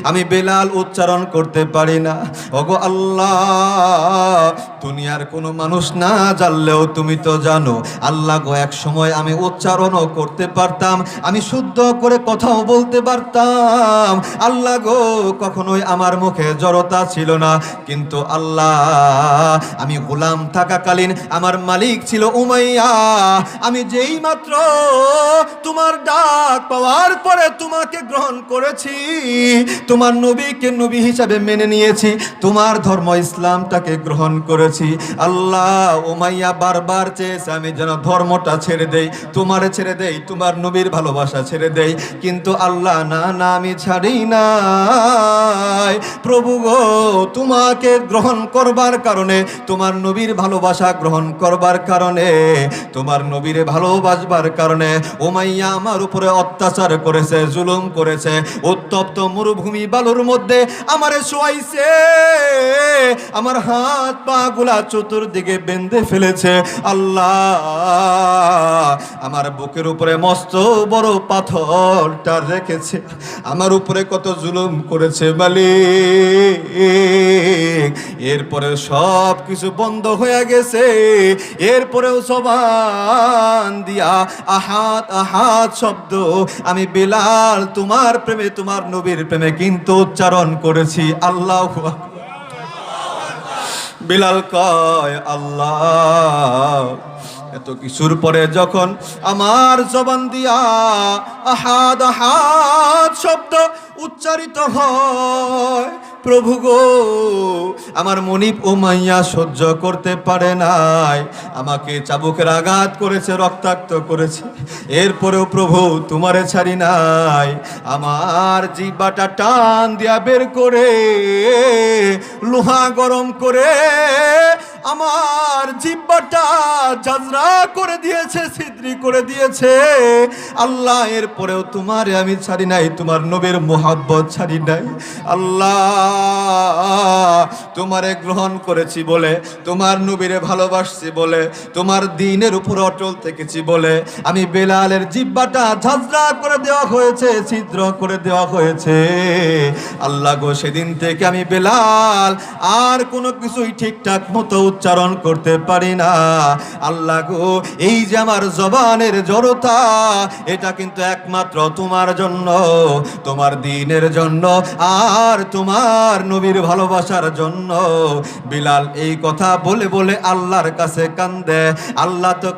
আমি বেলাল উচ্চারণ করতে পারি না। ওগো আল্লাহ, দুনিয়ার কোনো মানুষ না জানলেও তুমি তো জানো। আল্লাহ গো, এক সময় আমি উচ্চারণও করতে পারতাম, আমি শুদ্ধ করে কথাও বলতে পারতাম। আল্লাহ গো, কখনোই আমার মুখে জড়তা ছিল না। কিন্তু আল্লাহ, আমি গোলাম থাকাকালীন আমার মালিক ছিল উমাইয়া। আমি যেই মাত্র তোমার ডাক পাওয়ার পরে তোমাকে গ্রহণ করেছি, তোমার নবীকে নবী হিসাবে মেনে নিয়েছি, তোমার ধর্ম ইসলামটাকে গ্রহণ করেছি। আল্লাহ, উমাইয়া বারবার চেয়েছে আমি যেন ধর্মটা ছেড়ে দেই, তোমারে ছেড়ে দেই, তোমার নবীর ভালোবাসা ছেড়ে দেই। কিন্তু আল্লাহ, না না, আমি ছাড়ি নাই। প্রভু গো, তোমাকে গ্রহণ করবার কারণে, তোমার নবীর ভালোবাসা গ্রহণ করবার কারণে, তোমার নবীরে ভালোবাসবার কারণে উমাইয়া আমার উপরে অত্যাচার করেছে, জুলুম করেছে। উত্তপ্ত মরুভূমি বালুর মধ্যে আমারে শোয়াইছে, আমার হাত পা গুলা চতুর্দিকে বেঁধে ফেলেছে। আল্লাহ, আমার বুকের উপরে মস্ত বড় পাথরটা রেখেছে, আমার উপরে কত জুলুম করেছে মালিক। এরপরে সব কিছু বন্ধ হয়ে গেছে, এরপরেও জবান দিয়া আহাত আহাত শব্দ আমি বেলাল তোমার প্রেমে, তোমার নবীর প্রেমে কিন্তু উচ্চারণ করেছি। আল্লাহু আকবার। বেলাল কয়, আল্লাহ, এত কিছুর পরে যখন আমার জবান দিয়া আহাদ আহাদ শব্দ উচ্চারিত হয়, প্রভু গো, আমার মনিব উমাইয়া সহ্য করতে পারে নাই, আমাকে চাবুকের আঘাত করেছে, রক্তাক্ত করেছে। এরপরেও প্রভু তোমারে ছাড়ি নাই। আমার জিহ্বাটা টান দিয়া বের করে লোহা গরম করে আমার জিহ্বাটা ঝাঁঝরা করে দিয়েছে, ছিদ্রি করে দিয়েছে। আল্লাহ, এরপরেও তোমারে আমি ছাড়ি নাই, তোমার নবীর মোহাব্বত ছাড়ি নাই। আল্লাহ, তোমারে গ্রহণ করেছি বলে, তোমার নবীরে ভালোবাসছি বলে, তোমার দ্বীনের উপর অটল থেকেছি বলে আমি বেলালের জিহ্বাটা ঝাঁঝরা করে দেওয়া হয়েছে, ছিদ্র করে দেওয়া হয়েছে। আল্লাহ গো, সেদিন থেকে আমি বেলাল আর কোনো কিছুই ঠিকঠাক মতো উচ্চারণ করতে পারি না। আল্লাহ গো, এই যে আমার জবানের জড়তা, এটা কিন্তু একমাত্র তোমার জন্য, তোমার দ্বীনের জন্য আর তোমার নবীর ভালোবাসার জন্য। বিলাল এই কথা বলে বলে আল্লাহর কাছে কান্দে। আল্লাহ তো